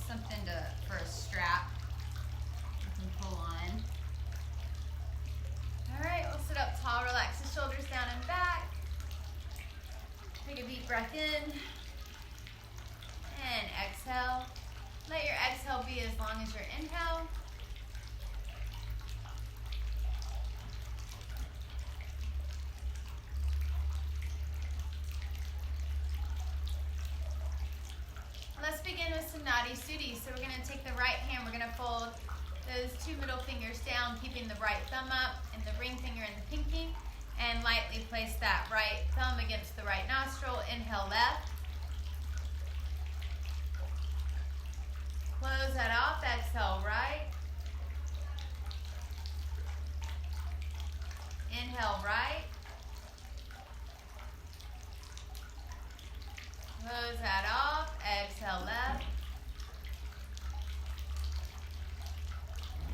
something for a strap you can pull on. All right, we'll sit up tall, relax the shoulders down and back. Take a deep breath in and exhale. Let your exhale be as long as your inhale. Let's begin with some Nadi Shuddhi. So we're going to take the right hand, we're going to fold those two middle fingers down, keeping the right thumb up and the ring finger and the pinky, and lightly place that right thumb against the right nostril. Inhale left. Close that off, exhale right. Inhale right. Close that off, exhale left.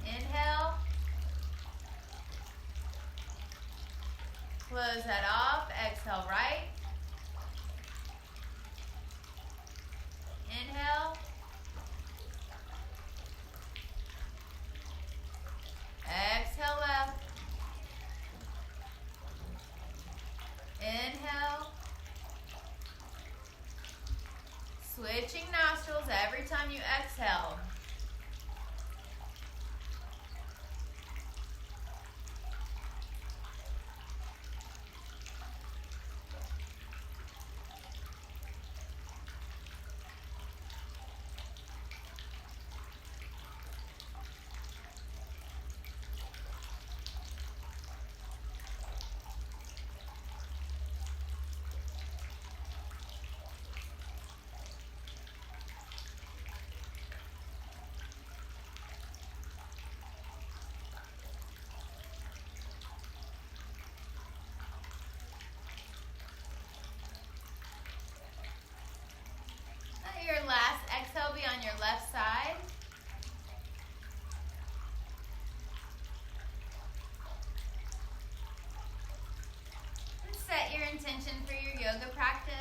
Inhale. Close that off, exhale right. Inhale. Exhale left. Inhale. Switching nostrils every time you exhale. Your last exhale be on your left side. And set your intention for your yoga practice.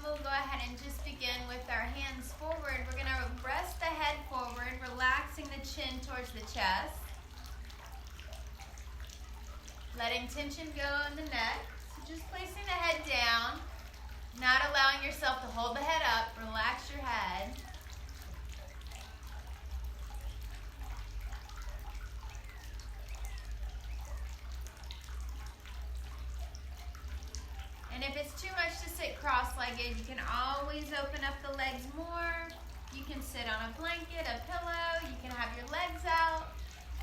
We'll go ahead and just begin with our hands forward. We're going to rest the head forward, relaxing the chin towards the chest. Letting tension go in the neck. So just placing the head down, not allowing yourself to hold the head up. Relax your head. And if it's too much to sit cross-legged, you can always open up the legs more. You can sit on a blanket, a pillow. You can have your legs out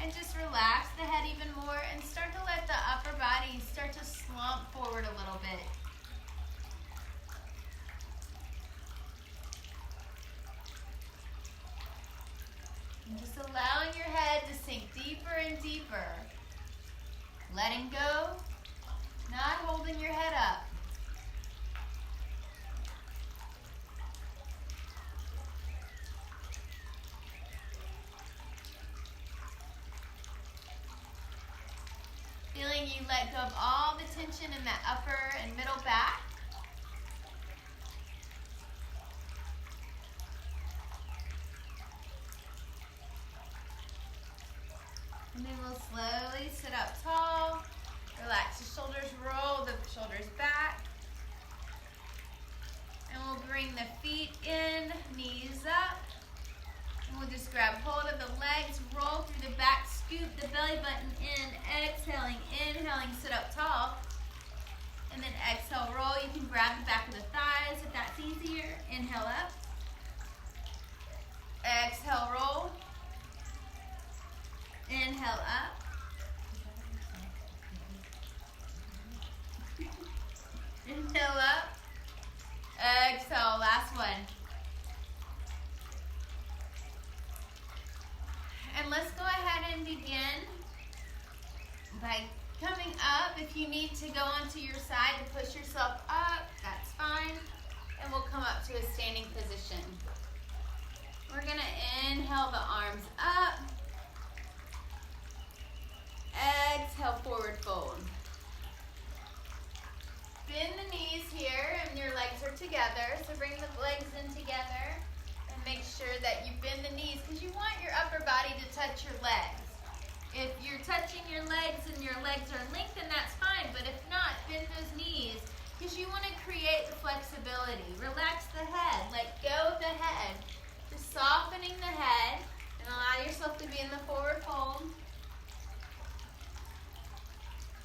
and just relax the head even more and start to let the upper body start to slump forward a little bit. And just allowing your head to sink deeper and deeper. Letting go, not holding your head up. Feeling you let go of all the tension in that upper and middle back. And then we'll slowly sit up tall. Relax the shoulders, roll the shoulders back. And we'll bring the feet in, knees up. And we'll just grab hold of the legs, roll through the back, scoop the belly button in, exhaling, inhaling, sit up tall. And then exhale, roll. You can grab the back of the thighs if that's easier. Inhale up. Exhale, roll. Inhale up. Inhale up. Exhale, last one. And let's go ahead and begin by coming up. If you need to go onto your side to push yourself up, that's fine. And we'll come up to a standing position. We're going Inhale the arms up. Exhale, forward fold. Bend the knees here and your legs are together. So bring the legs in together and make sure that you bend the knees because you want your upper body to touch your legs. If you're touching your legs and your legs are lengthened, that's fine. But if not, bend those knees because you want to create the flexibility. Relax the head. Let go of the head. Just softening the head and allow yourself to be in the forward fold.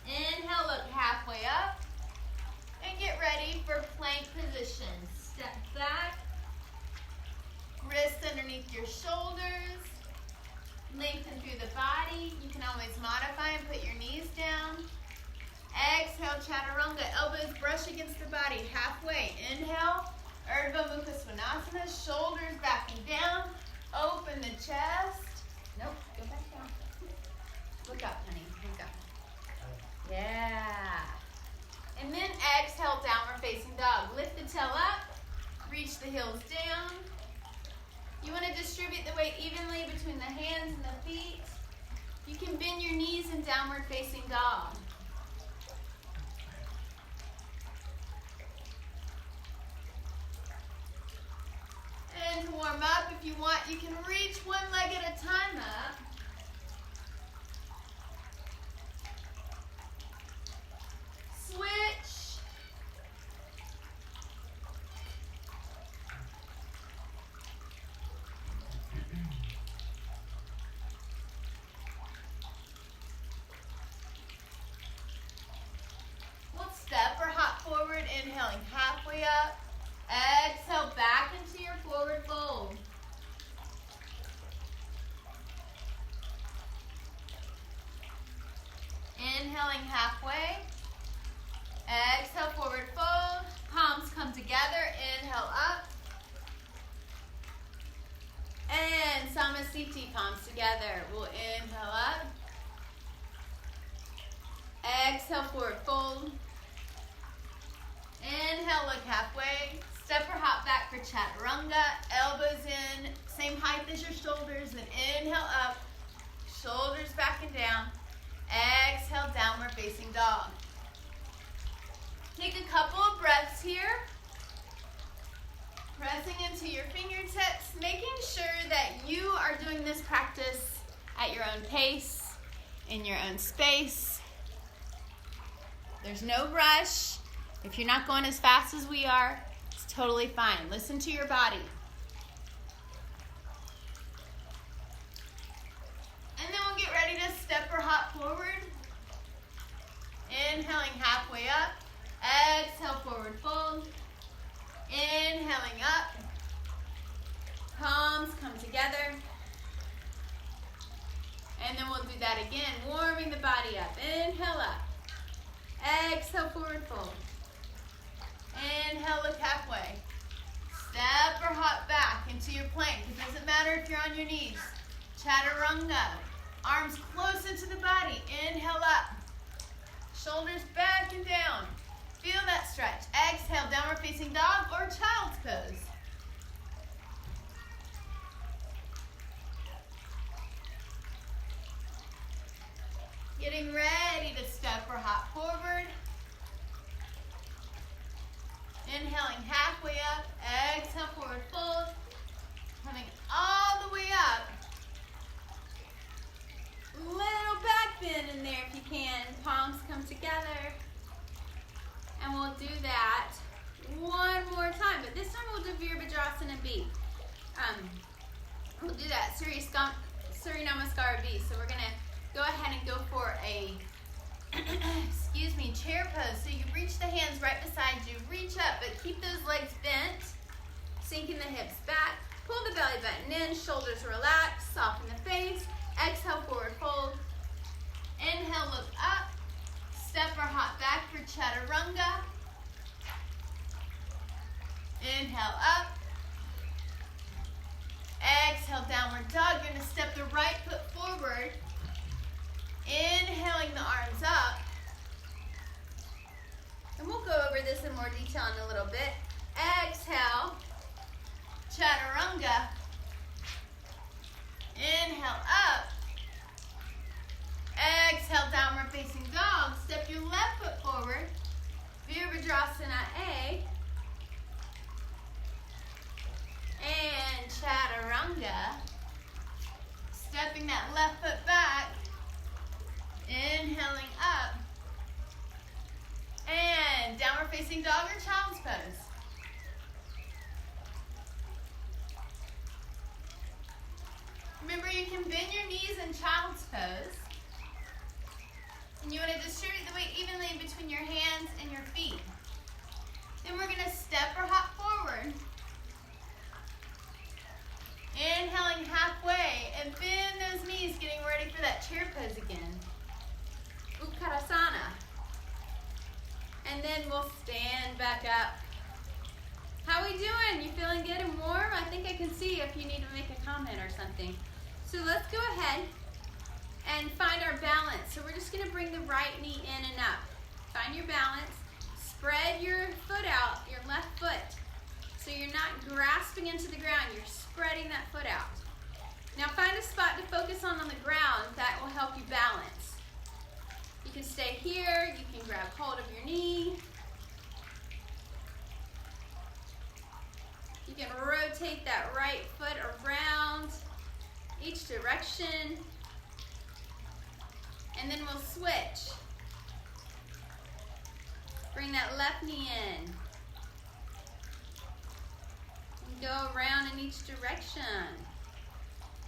Inhale, look halfway up. And get ready for plank position. Step back. Wrists underneath your shoulders. Lengthen through the body. You can always modify and put your knees down. Exhale, chaturanga. Elbows brush against the body. Halfway. Inhale. Urdhva Mukha Svanasana. Shoulders back and down. Open the chest. Nope. Go back down. Look up, honey. Look up. Yeah. And then exhale, downward facing dog. Lift the tail up. Reach the heels down. You want to distribute the weight evenly between the hands and the feet. You can bend your knees in downward facing dog. And to warm up, if you want, you can reach one leg at a time up. Switch. We'll step or hop forward, inhaling halfway up. Exhale back into your forward fold. Inhaling halfway. Exhale, forward fold. Palms come together. Inhale up. And Samasthiti, palms together. We'll inhale up. Exhale, forward fold. Inhale, look halfway. Step or hop back for chaturanga. Elbows in, same height as your shoulders. Then inhale up. Shoulders back and down. Exhale, downward facing dog. Take a couple of breaths here. Pressing into your fingertips, making sure that you are doing this practice at your own pace, in your own space. There's no rush. If you're not going as fast as we are, it's totally fine. Listen to your body. And then we'll get ready to step or hop forward. Inhaling halfway up. Exhale, forward fold. Inhaling up. Palms come together. And then we'll do that again, warming the body up. Inhale up. Exhale, forward fold. Inhale, look halfway. Step or hop back into your plank. It doesn't matter if you're on your knees. Chaturanga. Arms close into the body. Inhale up. Shoulders back and down. Feel that stretch. Exhale, downward facing dog or child's pose. Getting ready to step or hop forward. Inhaling halfway up. Exhale, forward fold. Coming all the way up. Little back bend in there if you can. Palms come together. And we'll do that one more time. But this time we'll do Virabhadrasana B. We'll do that Surya Namaskar B. So we're going to go ahead and go for a chair pose. So you reach the hands right beside you. Reach up, but keep those legs bent. Sinking the hips back. Pull the belly button in. Shoulders relax. Soften the face. Exhale, forward fold. Inhale, look up. Step or hop back for chaturanga. Inhale up. Exhale, downward dog. You're going to step the right foot forward. Inhaling the arms up. And we'll go over this in more detail in a little bit. Exhale, chaturanga. Inhale up. Exhale, downward facing dog. Step your left foot forward. Virabhadrasana A. And Chaturanga. Stepping that left foot back. Inhaling up. And downward facing dog or child's pose. Remember, you can bend your knees in child's pose. And you want to distribute the weight evenly between your hands and your feet. Then we're going to step or hop forward. Inhaling halfway and bend those knees, getting ready for that chair pose again. Utkarasana. And then we'll stand back up. How we doing? You feeling good and warm? I think I can see if you need to make a comment or something. So let's go ahead and find our balance. So we're just going to bring the right knee in and up. Find your balance. Spread your foot out, your left foot. So you're not grasping into the ground. You're spreading that foot out. Now find a spot to focus on the ground. That will help you balance. You can stay here. You can grab hold of your knee. You can rotate that right foot around each direction. And then we'll switch. Bring that left knee in. And go around in each direction.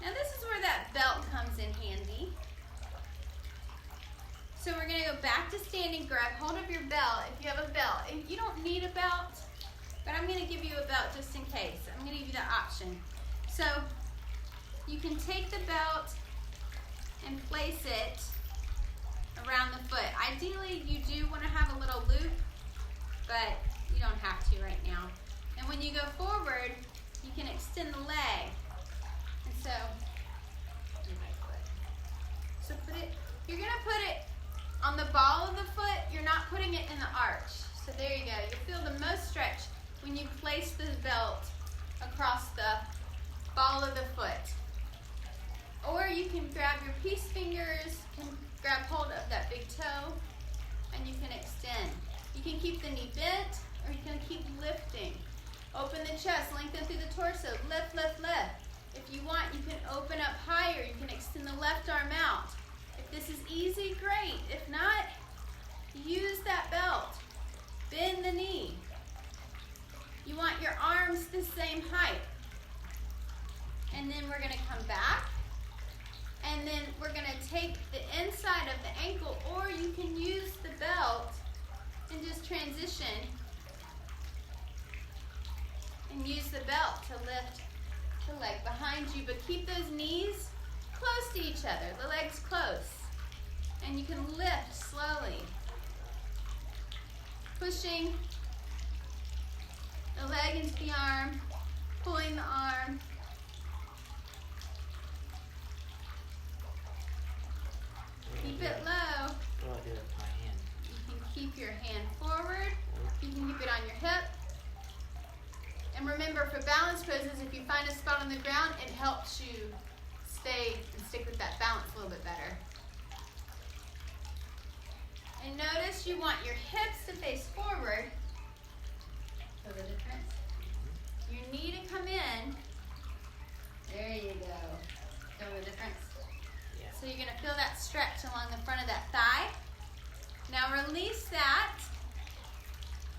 Now this is where that belt comes in handy. So we're going to go back to standing, grab hold of your belt if you have a belt. If you don't need a belt, but I'm going to give you a belt just in case. I'm going to give you the option. So you can take the belt and place it around the foot. Ideally, you do want to have a little loop, but you don't have to right now. And when you go forward, you can extend the leg. And so put it, you're going to put it on the ball of the foot. You're not putting it in the arch. So there you go. You'll feel the most stretch when you place the belt across the ball of the foot. Or you can grab your peace fingers, can grab hold of that big toe, and you can extend. You can keep the knee bent, or you can keep lifting. Open the chest, lengthen through the torso, lift, lift, lift. If you want, you can open up higher. You can extend the left arm out. If this is easy, great. If not, use that belt. Bend the knee. You want your arms the same height. And then we're going to come back. And then we're going to take the inside of the ankle, or you can use the belt and just transition and use the belt to lift the leg behind you. But keep those knees close to each other, the legs close. And you can lift slowly. Pushing the leg into the arm, pulling the arm. Keep it low. What do I do with my hand? You can keep your hand forward. You can keep it on your hip. And remember, for balance poses, if you find a spot on the ground, it helps you stay and stick with that balance a little bit better. And notice you want your hips to face forward. Feel the difference? Your knee to come in. There you go. Feel the difference? Yeah. So you're going to feel that stretch along the front of that thigh. Now release that.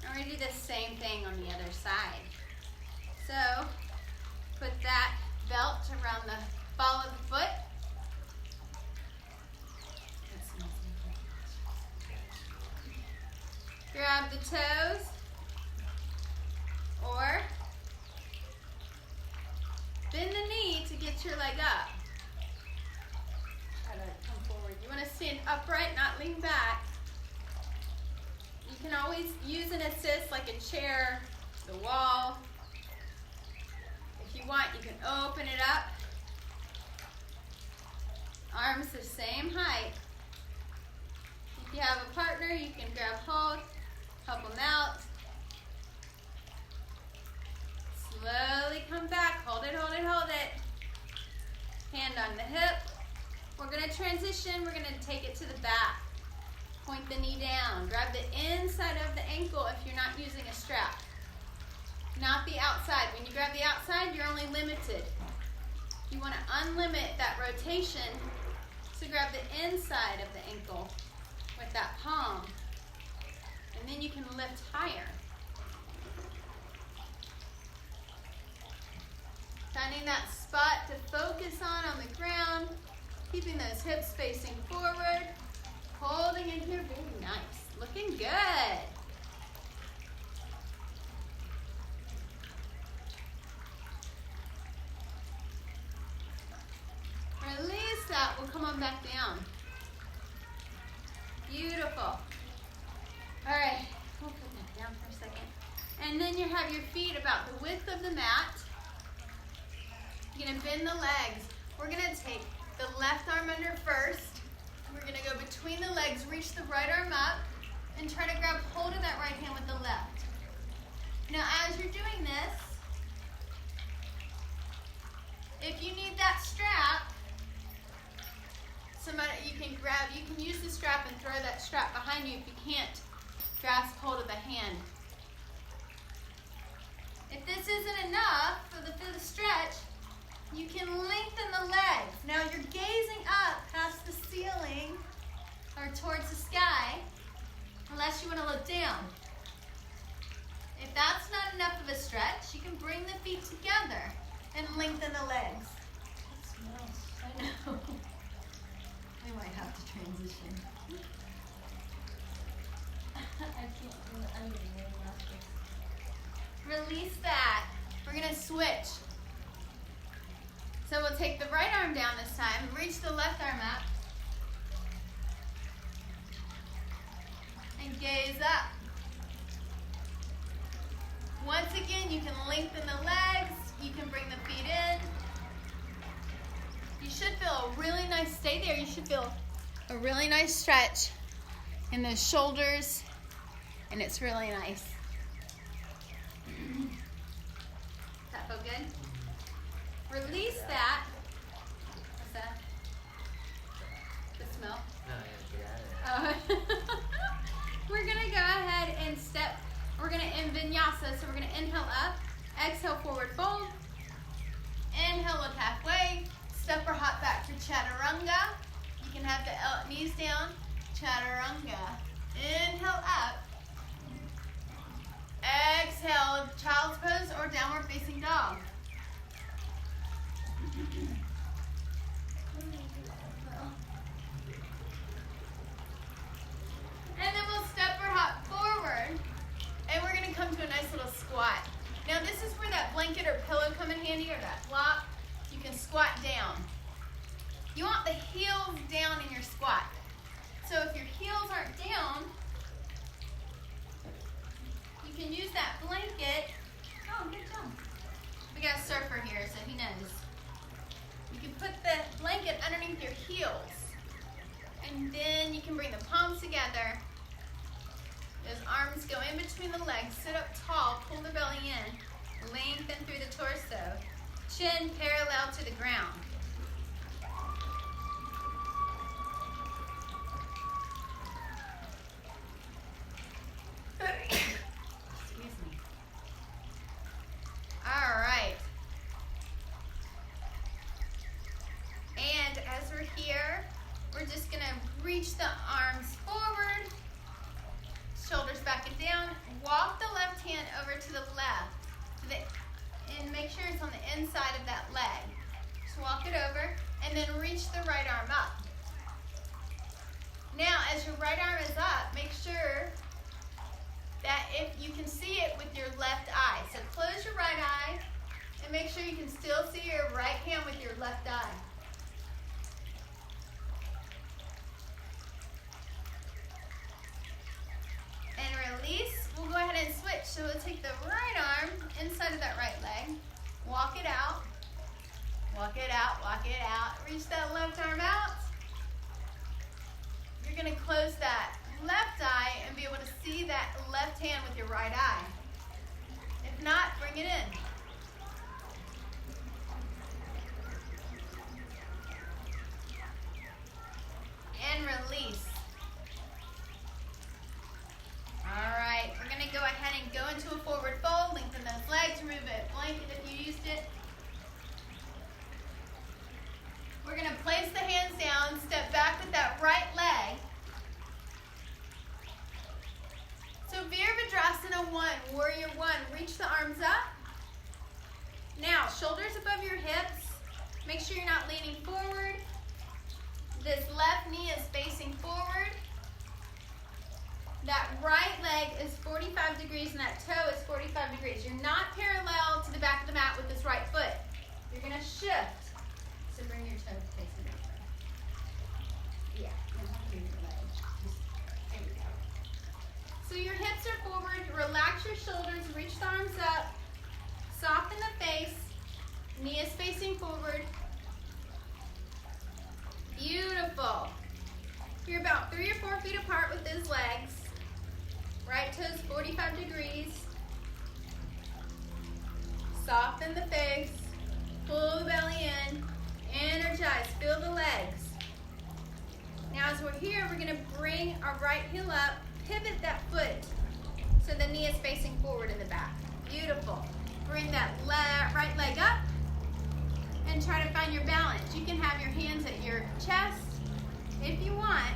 And we're going to do the same thing on the other side. So put that belt around the ball of the foot. Grab the toes, or bend the knee to get your leg up. Try to come forward. You want to stand upright, not lean back. You can always use an assist like a chair, the wall. If you want, you can open it up. Arms the same height. If you have a partner, you can grab hold. Help them out. Slowly come back. Hold it, hold it, hold it. hand on the hip. We're gonna transition, we're gonna take it to the back. Point the knee down. Grab the inside of the ankle if you're not using a strap. Not the outside. When you grab the outside, you're only limited. You want to unlimit that rotation, so grab the inside of the ankle with that palm. And then you can lift higher. Finding that spot to focus on the ground, keeping those hips facing forward, holding in here, very nice. Looking good. Release that, we'll come on back down. Beautiful. All right, we'll put that down for a second. And then you have your feet about the width of the mat. You're gonna bend the legs. We're gonna take the left arm under first. We're gonna go between the legs, reach the right arm up, and try to grab hold of that right hand with the left. Now as you're doing this, if you need that strap, you can use the strap and throw that strap behind you if you can't grasp hold of the hand. If this isn't enough for the stretch, you can lengthen the legs. Now you're gazing up past the ceiling or towards the sky, unless you want to look down. If that's not enough of a stretch, you can bring the feet together and lengthen the legs. That smells. I know. We might have to transition. I can't do it. I'm getting really nauseous. Release that. We're gonna switch. So we'll take the right arm down this time, reach the left arm up, and gaze up. Once again, you can lengthen the legs, you can bring the feet in. You should feel a really nice, stay there, you should feel a really nice stretch in the shoulders, and it's really nice. Does that feel good? Release that. What's that? The smell? No, I gotta get out of there. We're gonna go ahead and step. We're gonna end vinyasa. So we're gonna inhale up, exhale forward fold, inhale look halfway, step or hop back to chaturanga. You can have the knees down, chaturanga. Inhale up, exhale child's pose or downward facing dog. And then we'll step or hop forward, and we're going to come to a nice little squat. Now this is where that blanket or pillow come in handy, or that block. You can squat down. You want the heels down in your squat. So if your heels aren't down, you can use that blanket. Oh, good job. We got a surfer here, so he knows. You can put the blanket underneath your heels, and then you can bring the palms together. Those arms go in between the legs, sit up tall, pull the belly in, lengthen through the torso, chin parallel to the ground. Excuse me. All right. And as we're here, we're just gonna reach the arms forward, shoulders back and down. Walk the left hand over to the left, and make sure it's on the inside of that leg. Just walk it over, and then reach the right arm up. Now, as your right arm is up, make sure that if you can see it with your left eye. So close your right eye, and make sure you can still see your right hand with your left eye. And release. We'll go ahead and switch. So we'll take the right arm inside of that right leg, walk it out, walk it out, walk it out. Reach that left arm out. You're going to close that left eye and be able to see that left hand with your right eye. If not, bring it in. shoulders above your hips. Make sure you're not leaning forward. This left knee is facing forward. That right leg is 45 degrees and that toe is 45 degrees. You're not parallel to the back of the mat with this right foot. You're going to shift. So bring your toe facing that way. Yeah, and hold your leg. There we go. So your hips are forward. Relax your shoulders. Reach the arms up. Soften the face. Knee is facing forward. Beautiful. You're about 3 or 4 feet apart with those legs. Right toes 45 degrees. Soften the face. Pull the belly in. Energize. Feel the legs. Now as we're here, we're going to bring our right heel up. Pivot that foot so the knee is facing forward in the back. Beautiful. Bring that right leg up and try to find your balance. You can have your hands at your chest if you want.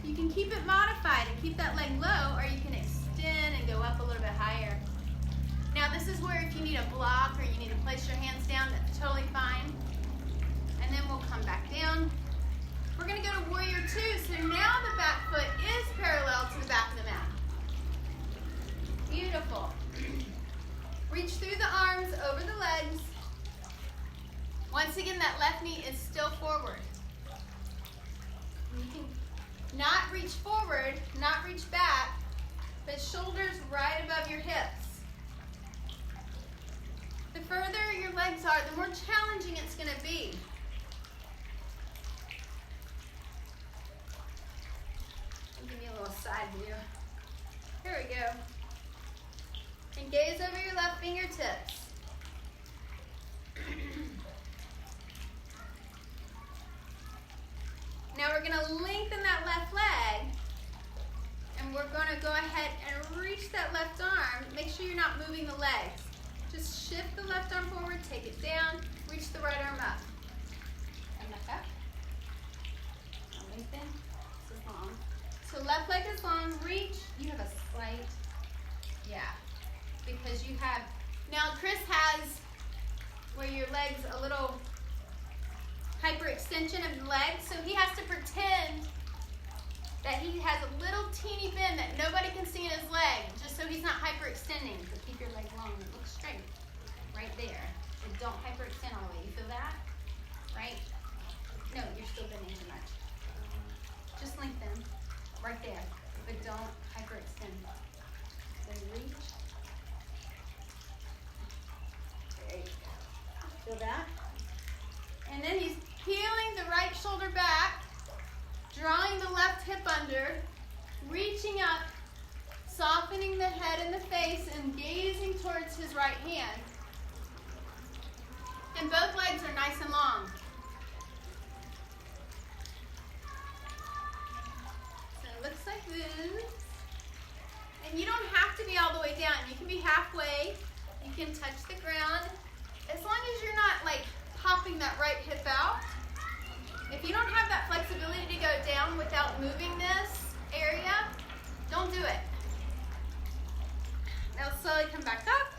You can keep it modified and keep that leg low, or you can extend and go up a little bit higher. Now this is where if you need a block or you need to place your hands down, that's totally fine. And then we'll come back down. We're going to go to Warrior Two. So now the back foot is parallel to the back of the mat. Beautiful. Reach through the arms over the legs. Once again, that left knee is still forward. You can not reach forward, not reach back, but shoulders right above your hips. The further your legs are, the more challenging it's going to be. I'll give you a little side view. Here we go. And gaze over your left fingertips. Now we're going to lengthen that left leg, and we're going to go ahead and reach that left arm. Make sure you're not moving the legs. Just shift the left arm forward, take it down, reach the right arm up. And back up. And lengthen. This is long. So left leg is long, reach. You have a slight, Yeah, because you have, now Chris has where your leg's a little hyperextension of the leg, so he has to pretend that he has a little teeny bend that nobody can see in his leg, just so he's not hyperextending. but keep your leg long and look straight. Right there. And don't hyperextend all the way. You feel that? Right? No, you're still bending too much. Just lengthen. Right there. But don't hyperextend. Then reach. There you go. Feel that? And then he's peeling the right shoulder back, drawing the left hip under, reaching up, softening the head and the face, and gazing towards his right hand. And both legs are nice and long. So it looks like this. And you don't have to be all the way down. You can be halfway. You can touch the ground. As long as you're not like popping that right hip out. If you don't have that flexibility to go down without moving this area, don't do it. Now slowly come back up.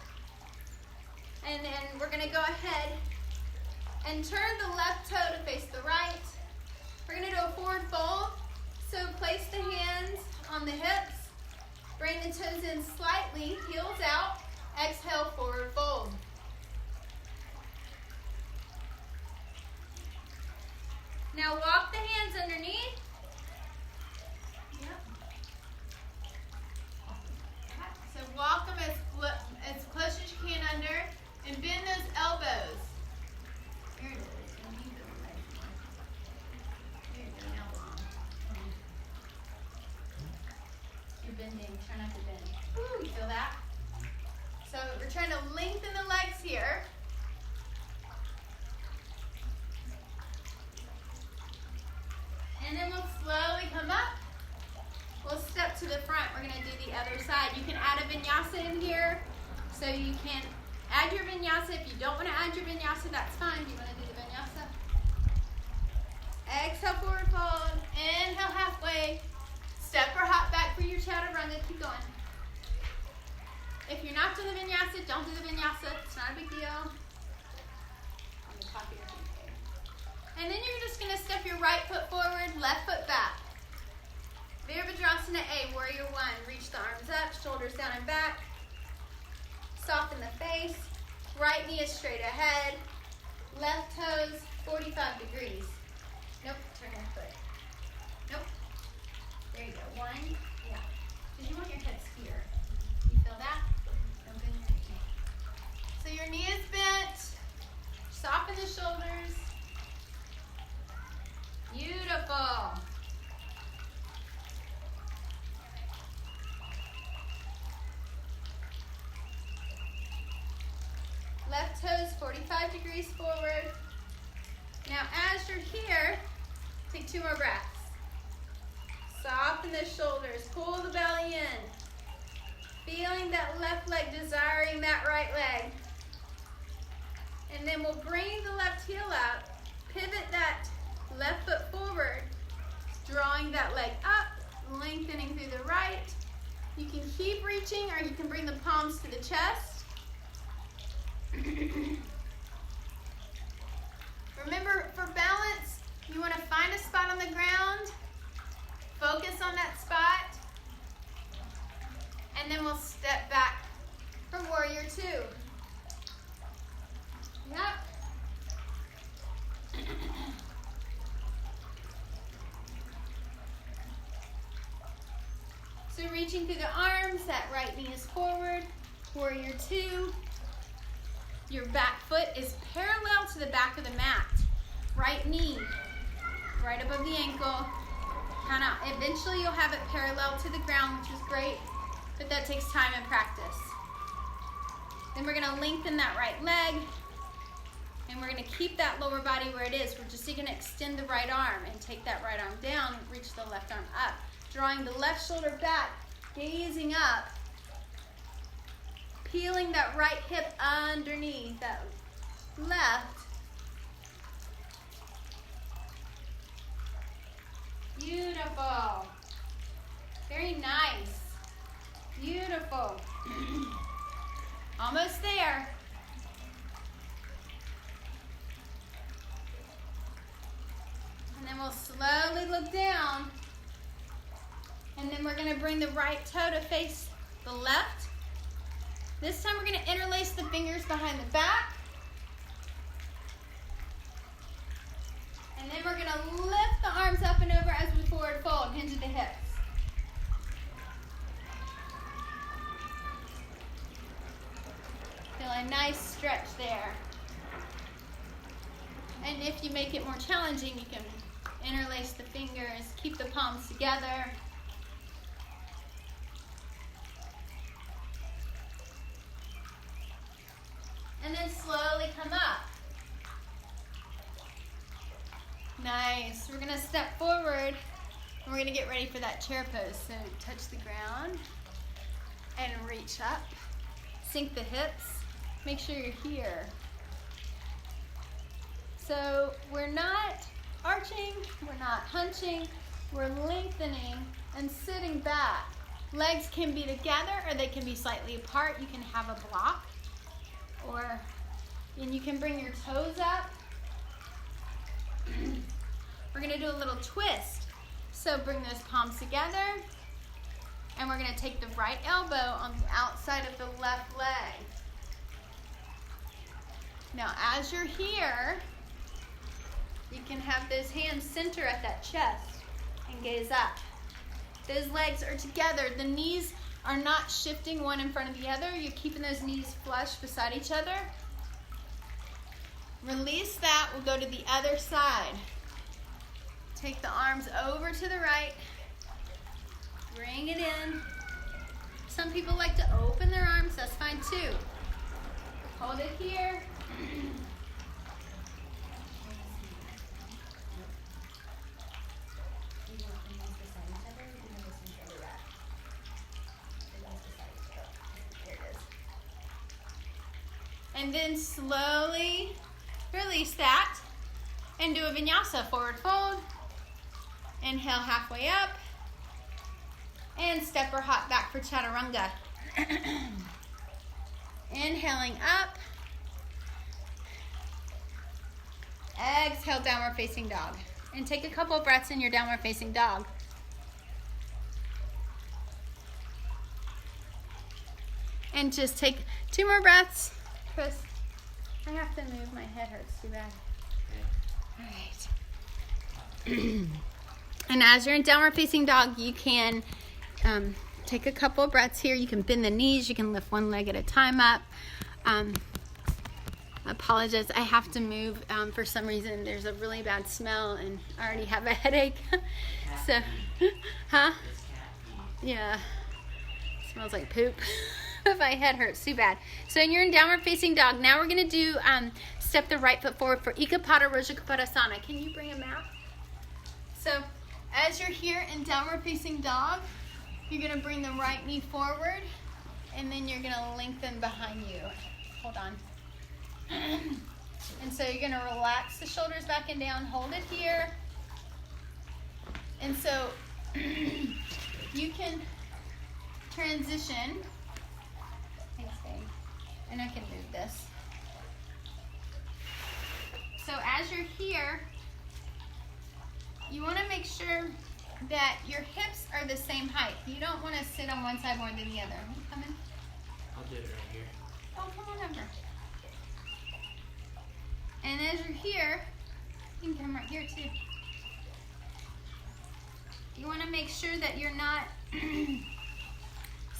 And then we're going to go ahead and turn the left toe to face the right. We're going to do a forward fold. So place the hands on the hips. Bring the toes in slightly, heels out. Exhale, forward fold. Now walk the hands underneath. Yep. So walk them as close as you can under, and bend those elbows. There it is. Don't need the leg. There you go. Now long. You're bending. Try not to bend. Woo, you feel that? So we're trying to lengthen the legs here. And then we'll slowly come up. We'll step to the front. We're going to do the other side. You can add a vinyasa in here. So you can add your vinyasa. If you don't want to add your vinyasa, that's fine. Do you want to do the vinyasa? Exhale, forward fold. Inhale, halfway. Step or hop back for your chaturanga. Keep going. If you're not doing the vinyasa, don't do the vinyasa. It's not a big deal. Asana A, warrior one. Reach the arms up, shoulders down and back. Soften the face. Right knee is straight ahead. Left toes 45 degrees. Nope, turn your foot. Nope. There you go. One. Yeah. Because you want your hips here. You feel that? Don't bend your knee. So your knee is bent. Soften the shoulders. Beautiful. Left toes 45 degrees forward. Now as you're here, take 2 more breaths. Soften the shoulders, pull the belly in. Feeling that left leg, desiring that right leg. And then we'll bring the left heel up, pivot that left foot forward, drawing that leg up, lengthening through the right. You can keep reaching or you can bring the palms to the chest. Remember, for balance, you want to find a spot on the ground, focus on that spot, and then we'll step back for warrior two. Yep. So reaching through the arms, that right knee is forward, warrior two. Your back foot is parallel to the back of the mat. Right knee, right above the ankle. Kind of, eventually you'll have it parallel to the ground, which is great, but that takes time and practice. Then we're gonna lengthen that right leg, and we're gonna keep that lower body where it is. We're just gonna extend the right arm and take that right arm down, reach the left arm up. Drawing the left shoulder back, gazing up, peeling that right hip underneath that left. Beautiful. Very nice. Beautiful. Almost there. And then we'll slowly look down. And then we're going to bring the right toe to face the left. This time we're going to interlace the fingers behind the back. And then we're going to lift the arms up and over as we forward fold, hinge at the hips. Feel a nice stretch there. And if you make it more challenging, you can interlace the fingers, keep the palms together. And then slowly come up. Nice. We're going to step forward and we're going to get ready for that chair pose. So touch the ground and reach up. Sink the hips. Make sure you're here. So we're not arching, we're not hunching, we're lengthening and sitting back. Legs can be together or they can be slightly apart. You can have a block. And you can bring your toes up. We're going to do a little twist. So bring those palms together. And we're going to take the right elbow on the outside of the left leg. Now as you're here, you can have those hands center at that chest and gaze up. Those legs are together. The knees are not shifting one in front of the other. You're keeping those knees flush beside each other. Release that. We'll go to the other side. Take the arms over to the right. Bring it in. Some people like to open their arms. That's fine too. Hold it here. And then slowly release that and do a vinyasa, forward fold. Inhale halfway up and step or hop back for chaturanga. Inhaling up. Exhale, downward facing dog. And take a couple of breaths in your downward facing dog. And just take 2 more breaths. Chris, I have to move. My head hurts too bad. All right. And as you're in downward facing dog, you can take a couple of breaths here. You can bend the knees. You can lift one leg at a time up. I apologize. I have to move for some reason. There's a really bad smell, and I already have a headache. So, huh? Yeah. Smells like poop. My head hurts too bad. So you're in downward facing dog. Now we're going to do step the right foot forward for Ekapada Rajakapadasana. Can you bring a map? So as you're here in downward facing dog, you're going to bring the right knee forward, and then you're going to lengthen behind you. Hold on. And so you're going to relax the shoulders back and down. Hold it here. And so you can transition. Thanks, babe. And I can move this. So as you're here, you want to make sure that your hips are the same height. You don't want to sit on one side more than the other. Come in. I'll do it right here. Oh, come on over. And as you're here, you can come right here too. You want to make sure that you're not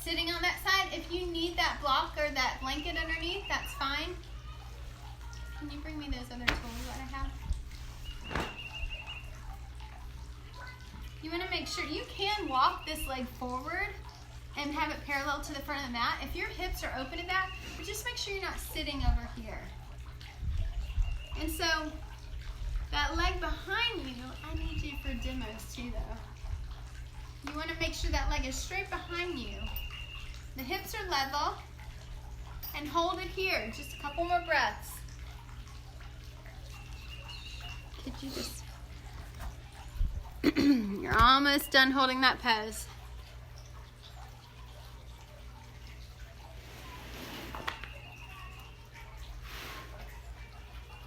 sitting on that side. If you need that block or that blanket underneath, that's fine. Can you bring me those other tools that I have? You want to make sure you can walk this leg forward and have it parallel to the front of the mat. If your hips are open to that, but just make sure you're not sitting over here. And so that leg behind you, I need you for demos too though. You want to make sure that leg is straight behind you. The hips are level, and hold it here. Just a couple more breaths. Could you just... You're almost done holding that pose.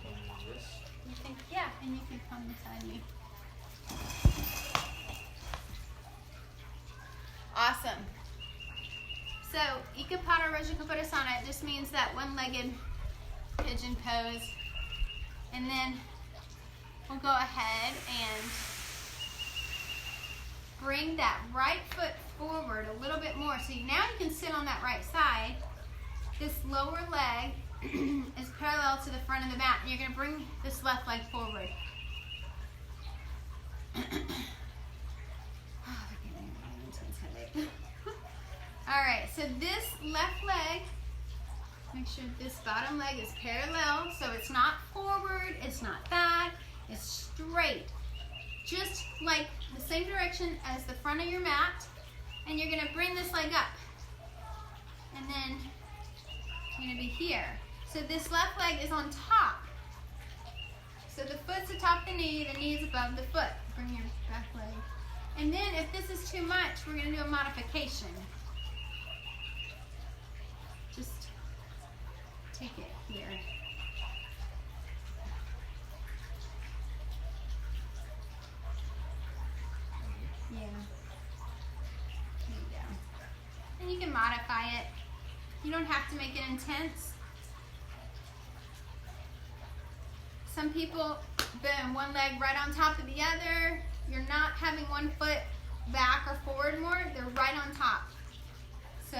You think, yeah, and you can come beside me. Awesome. So, Ekapada Rajakapadasana, it just means that one-legged pigeon pose. And then we'll go ahead and bring that right foot forward a little bit more. So now you can sit on that right side. This lower leg is parallel to the front of the mat. And you're going to bring this left leg forward. Alright, so this left leg, make sure this bottom leg is parallel, so it's not forward, it's not back, it's straight. Just like the same direction as the front of your mat, and you're going to bring this leg up. And then you're going to be here. So this left leg is on top. So the foot's atop the knee is above the foot. Bring your back leg. And then if this is too much, we're going to do a modification. Just take it here. Yeah. There you go. And you can modify it. You don't have to make it intense. Some people, boom, one leg right on top of the other. You're not having one foot back or forward more. They're right on top. So,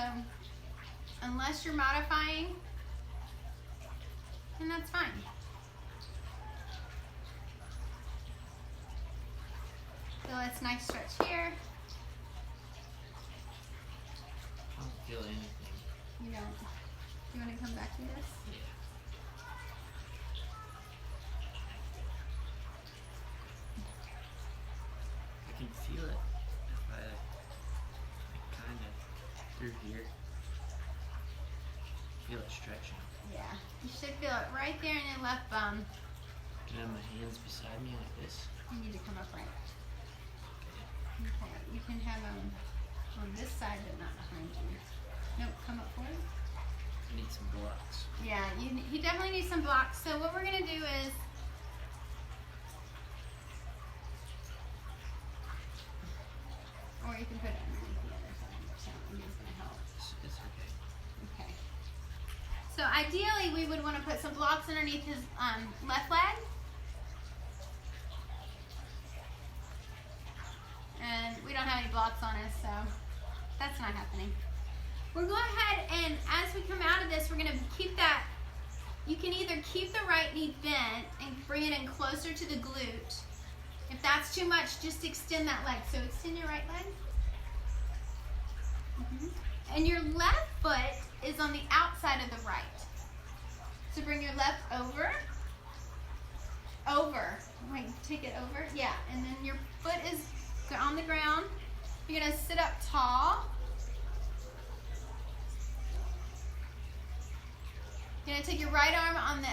unless you're modifying, then that's fine. So let's nice stretch here. I don't feel anything. You don't. You want to come back to this? Yeah. I can feel it if I kind of through here. Feel it stretching. Yeah. You should feel it right there in your left bum. Can I have my hands beside me like this? You need to come up right. Okay. You can have them on this side, but not behind you. Nope. Come up forward. I need some blocks. Yeah. You definitely need some blocks. So what we're gonna do is. Or you can put it underneath the other side. So it's gonna help. It's okay. Okay. we would want to put some blocks underneath his left leg. And we don't have any blocks on us, so that's not happening. We're going ahead and as we come out of this, we're going to keep that. You can either keep the right knee bent and bring it in closer to the glute. If that's too much, just extend that leg. So extend your right leg. And your left foot is on the outside of the right. So bring your left over. Wait, take it over. Yeah, and then your foot is on the ground. You're going to sit up tall. You're going to take your right arm on the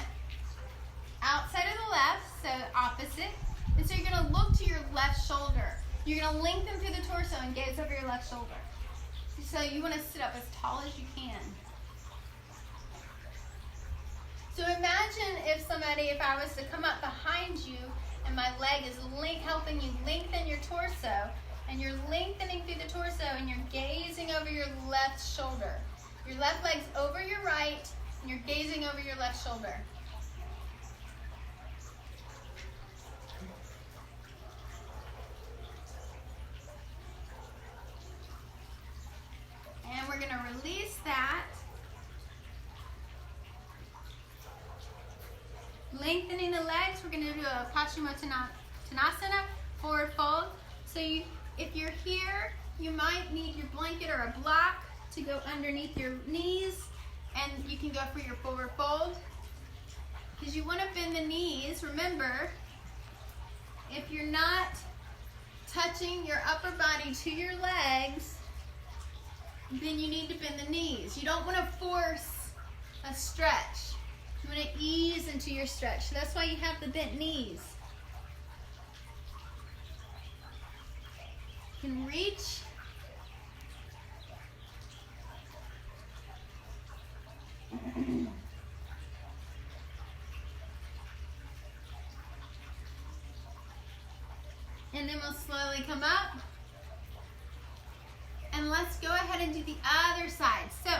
outside of the left, so opposite. And so you're going to look to your left shoulder. You're going to lengthen through the torso and gaze over your left shoulder. So you want to sit up as tall as you can. So imagine if I was to come up behind you and my leg is helping you lengthen your torso, and you're lengthening through the torso and you're gazing over your left shoulder. Your left leg's over your right and you're gazing over your left shoulder. And we're going to release that. Lengthening the legs, we're going to do a Paschimottanasana, forward fold. So if you're here, you might need your blanket or a block to go underneath your knees, and you can go for your forward fold. Because you want to bend the knees. Remember, if you're not touching your upper body to your legs, then you need to bend the knees. You don't want to force a stretch. You want to ease into your stretch. So that's why you have the bent knees. You can reach. And then we'll slowly come up. And let's go ahead and do the other side. So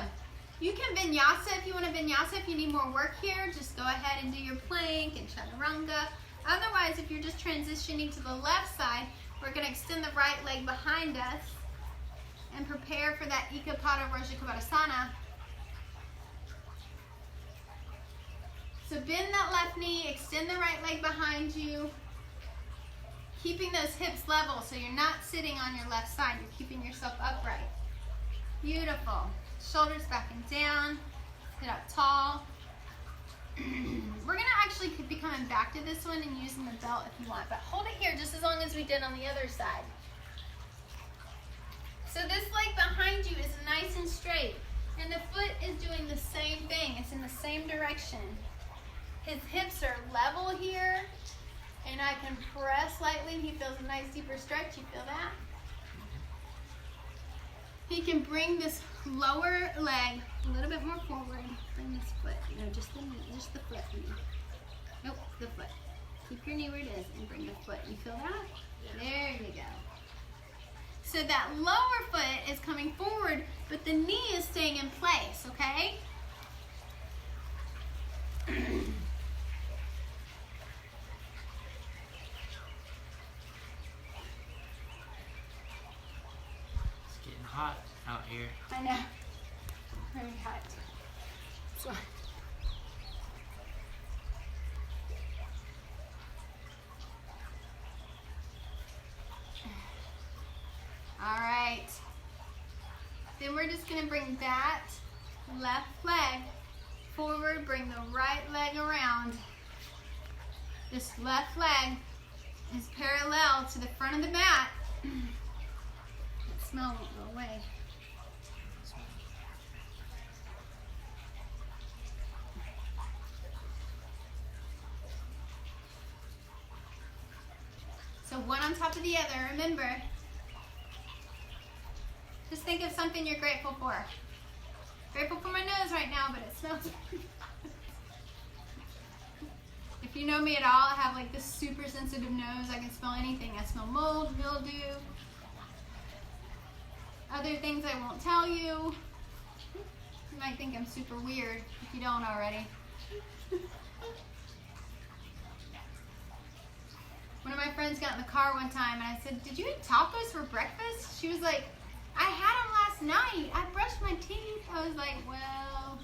you can vinyasa if you want to vinyasa. If you need more work here, just go ahead and do your plank and chaturanga. Otherwise, if you're just transitioning to the left side, we're going to extend the right leg behind us and prepare for that Ekapada Vrajakapadasana. So bend that left knee, extend the right leg behind you, keeping those hips level so you're not sitting on your left side, you're keeping yourself upright. Beautiful. Shoulders back and down, sit up tall. We're going to actually be coming back to this one and using the belt if you want, but hold it here just as long as we did on the other side. So this leg behind you is nice and straight, and the foot is doing the same thing. It's in the same direction. His hips are level here, and I can press lightly. He feels a nice deeper stretch. You feel that? He can bring this lower leg a little bit more forward. Bring this foot. No, just the knee, just the foot. Nope, the foot. Keep your knee where it is and bring the foot. You feel that? Yeah. There you go. So that lower foot is coming forward, but the knee is staying in place, okay? Hot out here. I know. Very hot. So. All right. Then we're just going to bring that left leg forward, bring the right leg around. This left leg is parallel to the front of the mat. Smell won't go away. So one on top of the other. Remember, just think of something you're grateful for. Grateful for my nose right now, but it smells. If you know me at all, I have like this super sensitive nose. I can smell anything. I smell mold, mildew. Other things I won't tell you. You might think I'm super weird if you don't already. One of my friends got in the car one time and I said, "Did you eat tacos for breakfast?" She was like, "I had them last night. I brushed my teeth." I was like, "Well,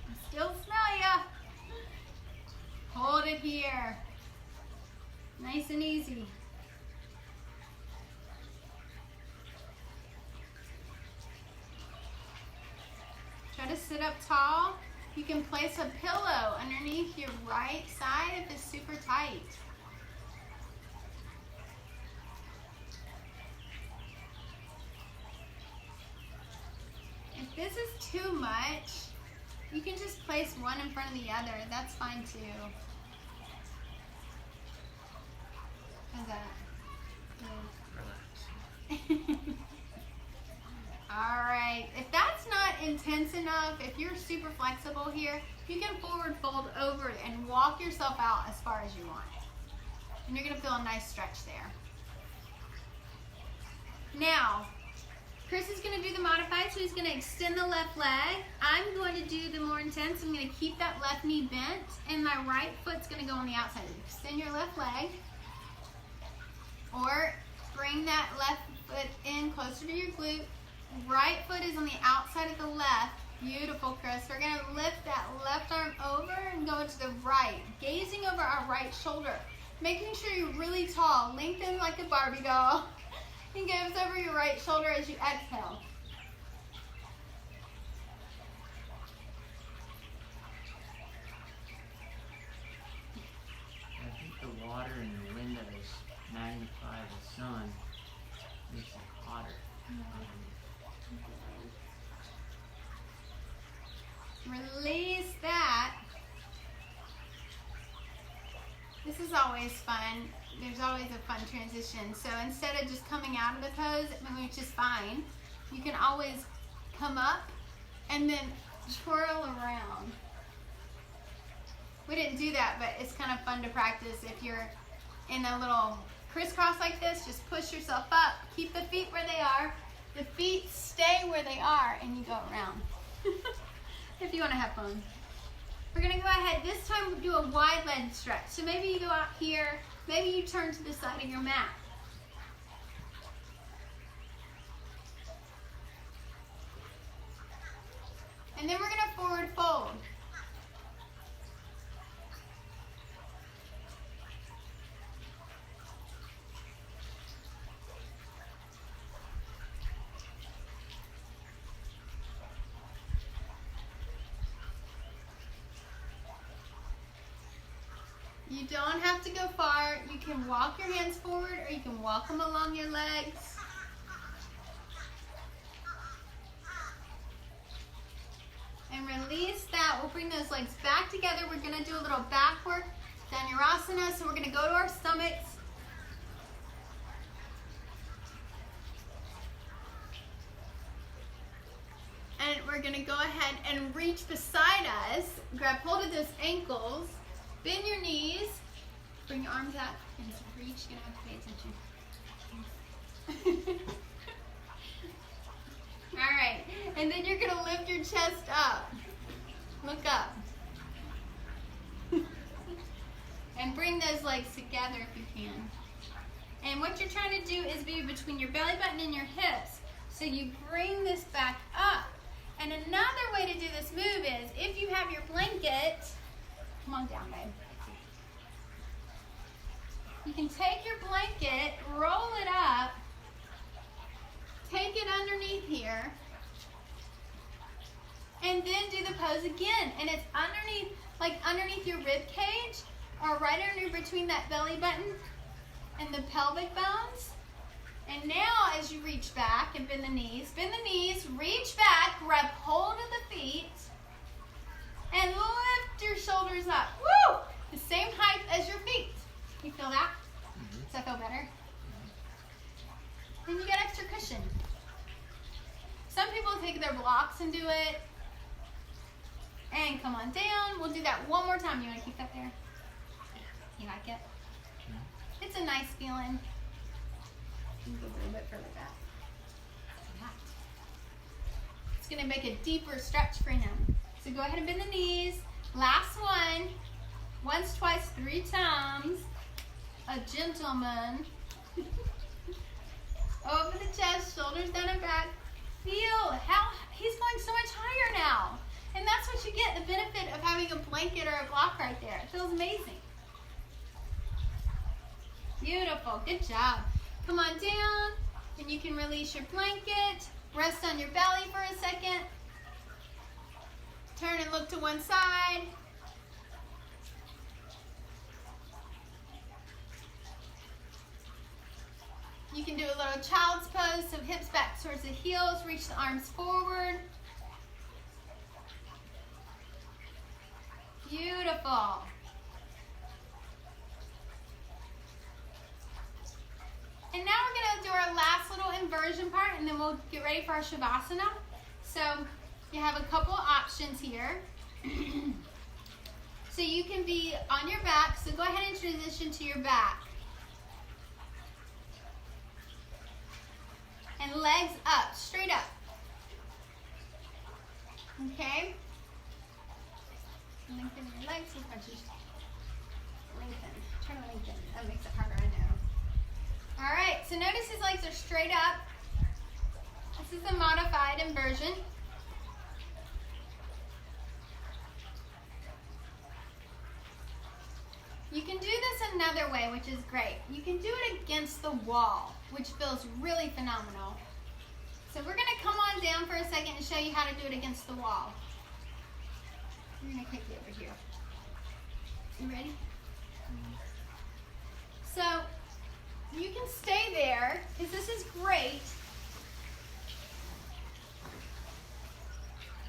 I still smell ya. Hold it here. Nice and easy." Try to sit up tall. You can place a pillow underneath your right side if it's super tight. If this is too much, you can just place one in front of the other. That's fine too. How's that? Relax. Alright, if that's not intense enough, if you're super flexible here, you can forward fold over and walk yourself out as far as you want. And you're going to feel a nice stretch there. Now, Chris is going to do the modified, so he's going to extend the left leg. I'm going to do the more intense. I'm going to keep that left knee bent, and my right foot's going to go on the outside. Extend your left leg, or bring that left foot in closer to your glute. Right foot is on the outside of the left. Beautiful, Chris. We're going to lift that left arm over and go to the right, gazing over our right shoulder. Making sure you're really tall. Lengthen like a Barbie doll. And gaze over your right shoulder as you exhale. I think the water in your windows magnify the sun, makes it hotter. Release that. This is always fun. There's always a fun transition. So instead of just coming out of the pose, which is fine, you can always come up and then twirl around. We didn't do that, but it's kind of fun to practice. If you're in a little crisscross like this, just push yourself up. Keep the feet where they are. The feet stay where they are, and you go around. If you want to have fun. We're going to go ahead, this time do a wide leg stretch. So maybe you go out here, maybe you turn to the side of your mat. And then we're going to forward fold. You don't have to go far. You can walk your hands forward or you can walk them along your legs. And release that. We'll bring those legs back together. We're going to do a little back work, Dhanurasana. So we're going to go to our stomachs. And we're going to go ahead and reach beside us. Grab hold of those ankles. Bend your knees. Bring your arms out and reach. You're going to have to pay attention. All right. And then you're going to lift your chest up. Look up. And bring those legs together if you can. And what you're trying to do is be between your belly button and your hips. So you bring this back up. And another way to do this move is if you have your blanket, come on down, babe. You can take your blanket, roll it up, take it underneath here, and then do the pose again. And it's underneath, like underneath your rib cage, or right under between that belly button and the pelvic bones. And now as you reach back and bend the knees, reach back, grab hold of the feet, and lift your shoulders up. Woo! The same height as your feet. You feel that? Does that feel better? Then you get extra cushion. Some people take their blocks and do it. And come on down. We'll do that one more time. You want to keep that there? You like it? It's a nice feeling. You can go a little bit further back. It's going to make a deeper stretch for you now. So go ahead and bend the knees. Last one. Once, twice, 3 times. A gentleman. Over the chest, shoulders down and back. Feel how he's going so much higher now. And that's what you get, the benefit of having a blanket or a block right there. It feels amazing. Beautiful. Good job. Come on down, and you can release your blanket. Rest on your belly for a second. Turn and look to one side. You can do a little child's pose, so hips back towards the heels, reach the arms forward. Beautiful. And now we're going to do our last little inversion part, and then we'll get ready for our Shavasana. So you have a couple options here. So you can be on your back, so go ahead and transition to your back. And legs up, straight up. Okay? Lengthen your legs and crunches. Lengthen. Try to lengthen. That makes it harder, I know. Alright, so notice his legs are straight up. This is a modified inversion. You can do this another way, which is great. You can do it against the wall, which feels really phenomenal. So we're going to come on down for a second and show you how to do it against the wall. I'm going to kick you over here. You ready? So you can stay there, because this is great.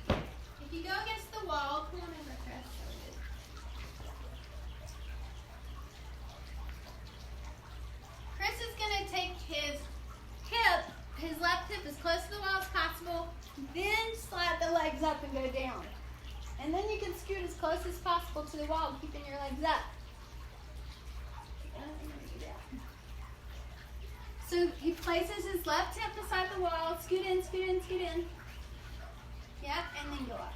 If you go against the wall, come on over, Chris. Chris is going to take his hip, his left hip as close to the wall as possible, then slide the legs up and go down. And then you can scoot as close as possible to the wall, keeping your legs up. So he places his left hip beside the wall, scoot in, scoot in, scoot in. Yep, and then go up.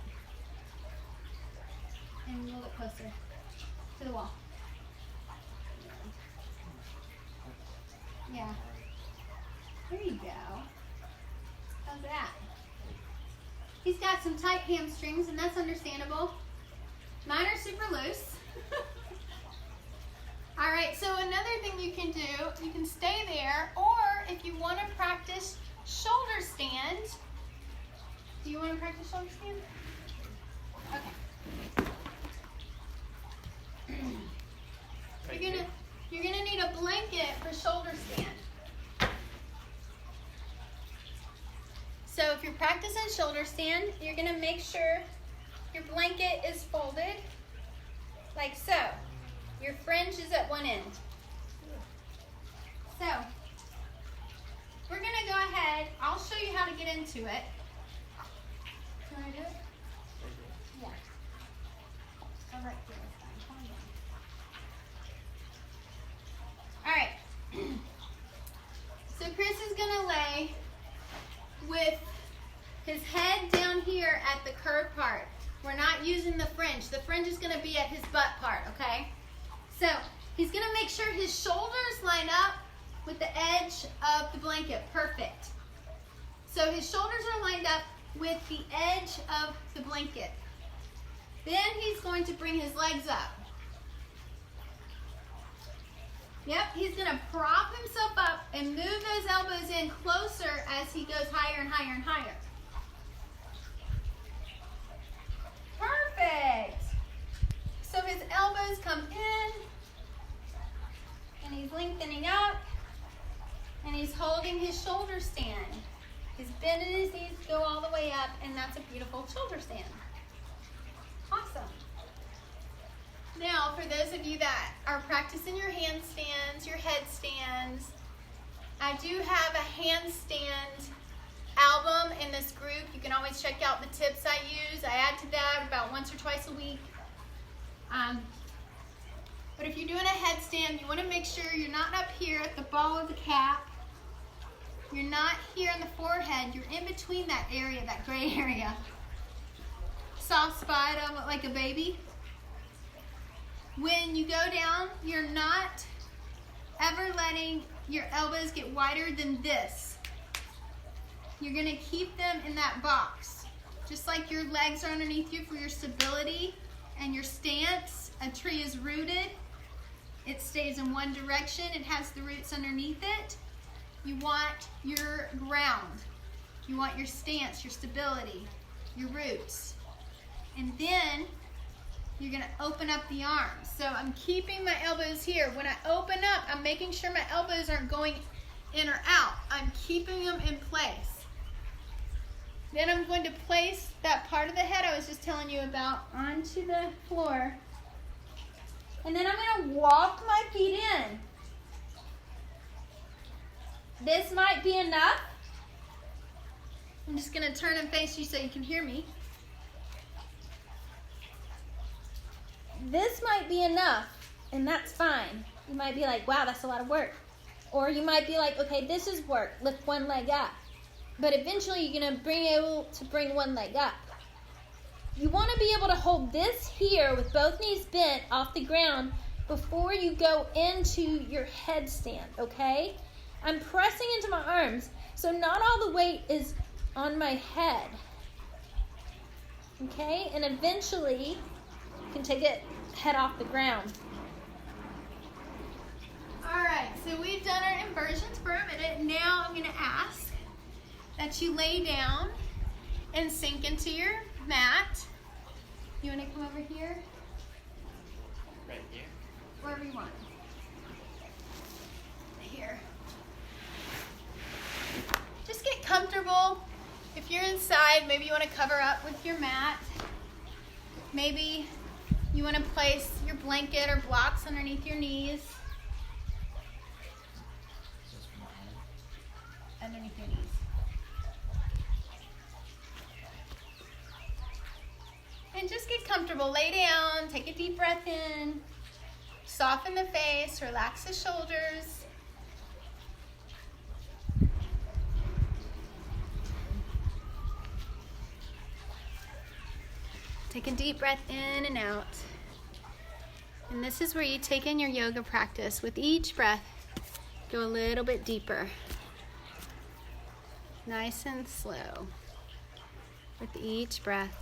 And a little bit closer to the wall. Yeah. There you go. How's that? He's got some tight hamstrings, and that's understandable. Mine are super loose. All right, so another thing you can do, you can stay there, or if you want to practice shoulder stand. Do you want to practice shoulder stand? Okay. You're gonna need a blanket for shoulder stand. So if you're practicing shoulder stand, you're gonna make sure your blanket is folded like so. Your fringe is at one end. So we're gonna go ahead. I'll show you how to get into it. Can I do it? Yeah. All right. All right. So Chris is gonna lay with his head down here at the curved part. We're not using the fringe. The fringe is gonna be at his butt part, okay? So he's gonna make sure his shoulders line up with the edge of the blanket. Perfect. So his shoulders are lined up with the edge of the blanket. Then he's going to bring his legs up. Yep, he's gonna prop himself up and move those elbows in closer as he goes higher and higher and higher. Perfect. So his elbows come in, and he's lengthening up, and he's holding his shoulder stand. He's bending his knees go all the way up, and that's a beautiful shoulder stand. Awesome. Now, for those of you that are practicing your handstands, your headstands, I do have a handstand album in this group. You can always check out the tips I use. I add to that about once or twice a week. But if you're doing a headstand, you want to make sure you're not up here at the ball of the cap. You're not here in the forehead. You're in between that area, that gray area. Soft spot, I look like a baby. When you go down, you're not ever letting your elbows get wider than this. You're gonna keep them in that box. Just like your legs are underneath you for your stability and your stance. A tree is rooted. It stays in one direction. It has the roots underneath it. You want your ground. You want your stance, your stability, your roots. And then you're gonna open up the arms. So I'm keeping my elbows here. When I open up, I'm making sure my elbows aren't going in or out. I'm keeping them in place. Then I'm going to place that part of the head I was just telling you about onto the floor. And then I'm going to walk my feet in. This might be enough. I'm just going to turn and face you so you can hear me. This might be enough, and that's fine. You might be like, wow, that's a lot of work. Or you might be like, okay, this is work. Lift one leg up. But eventually you're going to be able to bring one leg up. You want to be able to hold this here with both knees bent off the ground before you go into your headstand, okay? I'm pressing into my arms, so not all the weight is on my head, okay? And eventually you can take it head off the ground. All right, so we've done our inversions for a minute. Now I'm going to ask that you lay down and sink into your mat. You want to come over here? Right here. Wherever you want. Here. Just get comfortable. If you're inside, maybe you want to cover up with your mat. Maybe you want to place your blanket or blocks underneath your knees. Just my head. Underneath your knees. And just get comfortable. Lay down, take a deep breath in, soften the face, relax the shoulders. Take a deep breath in and out. And this is where you take in your yoga practice. With each breath, go a little bit deeper. Nice and slow. With each breath.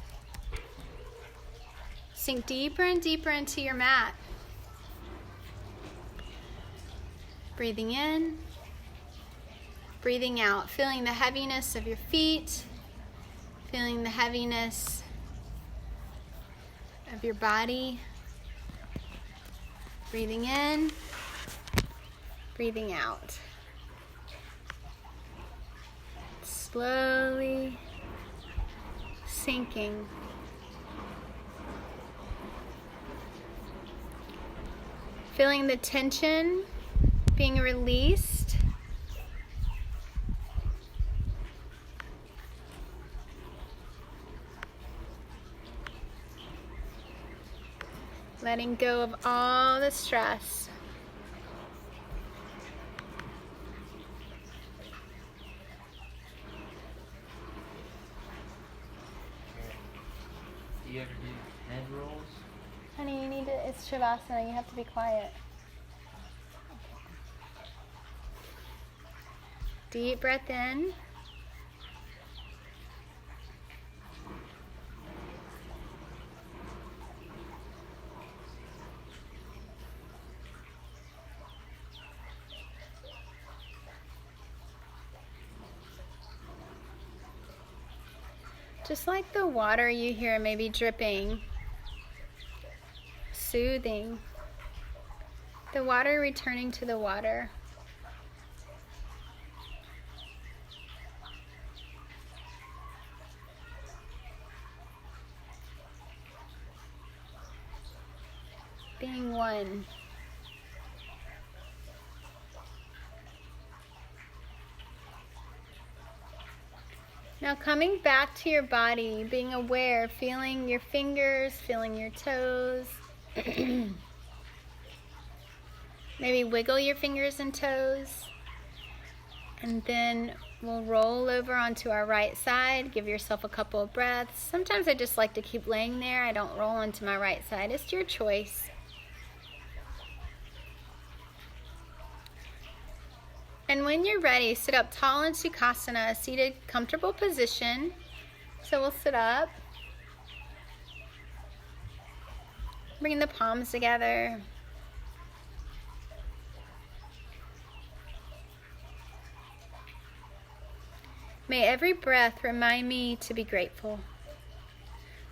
Sink deeper and deeper into your mat. Breathing in, breathing out, feeling the heaviness of your feet, feeling the heaviness of your body. Breathing in, breathing out. Slowly sinking. Feeling the tension being released. Letting go of all the stress. Do you ever do head rolls? Honey, you need to, it's Shavasana, you have to be quiet. Deep breath in. Just like the water you hear maybe dripping. Soothing. The water returning to the water. Being one. Now coming back to your body, being aware, feeling your fingers, feeling your toes. Maybe wiggle your fingers and toes. And then we'll roll over onto our right side. Give yourself a couple of breaths. Sometimes I just like to keep laying there. I don't roll onto my right side. It's your choice. And when you're ready, sit up tall in Sukhasana, a seated, comfortable position. So we'll sit up. Bring the palms together. May every breath remind me to be grateful.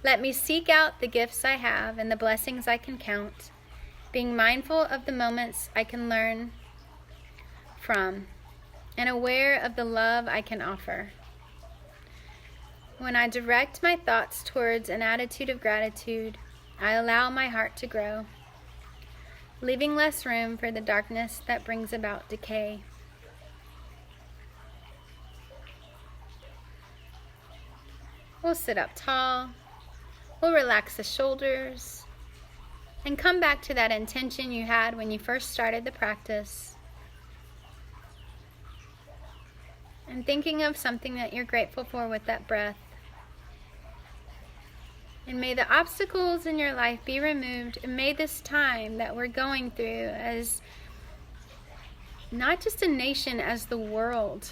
Let me seek out the gifts I have and the blessings I can count, being mindful of the moments I can learn from and aware of the love I can offer. When I direct my thoughts towards an attitude of gratitude, I allow my heart to grow, leaving less room for the darkness that brings about decay. We'll sit up tall. We'll relax the shoulders and come back to that intention you had when you first started the practice. And thinking of something that you're grateful for with that breath. And may the obstacles in your life be removed. And may this time that we're going through as not just a nation, as the world.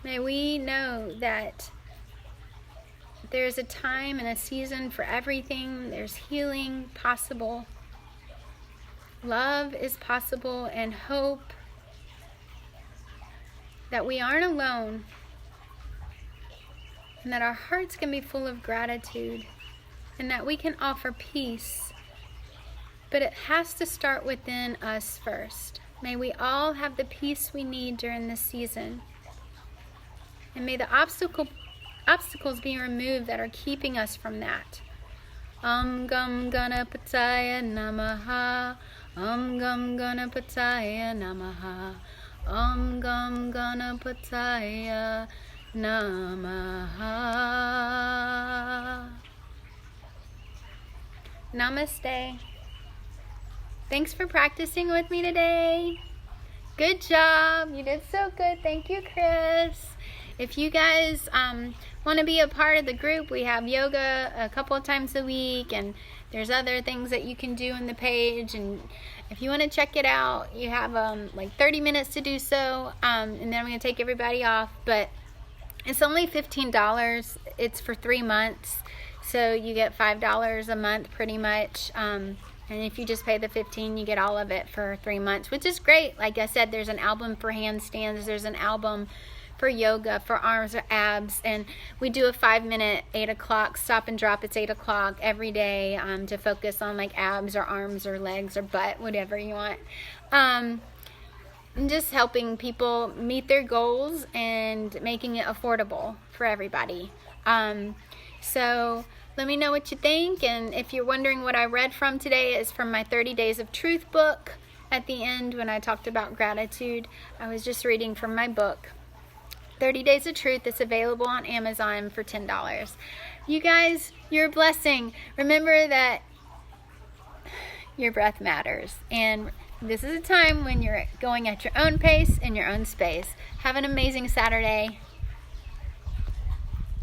May we know that there's a time and a season for everything. There's healing possible. Love is possible, and hope that we aren't alone, and that our hearts can be full of gratitude, and that we can offer peace. But it has to start within us first. May we all have the peace we need during this season. And may the obstacles be removed that are keeping us from that. Gam Ganapataya Namaha. Gam Ganapataya Namaha. Gam Ganapataya Namaha. Namaste. Thanks for practicing with me today. Good job. You did so good. Thank you, Chris. If you guys want to be a part of the group, we have yoga a couple of times a week, and there's other things that you can do in the page. And if you want to check it out, you have like 30 minutes to do so, and then I'm going to take everybody off. But it's only $15. It's for 3 months, so you get $5 a month pretty much. And if you just pay the $15, you get all of it for 3 months, which is great. Like I said, there's an album for handstands. There's an album for yoga, for arms or abs, and we do a 5-minute 8 o'clock stop and drop. It's 8 o'clock every day to focus on like abs or arms or legs or butt, whatever you want. And just helping people meet their goals and making it affordable for everybody. So let me know what you think, and if you're wondering what I read from today, is from my 30 Days of Truth book. At the end, when I talked about gratitude, I was just reading from my book, 30 Days of Truth. It's available on Amazon for $10. You guys, you're a blessing. Remember that your breath matters. And this is a time when you're going at your own pace in your own space. Have an amazing Saturday.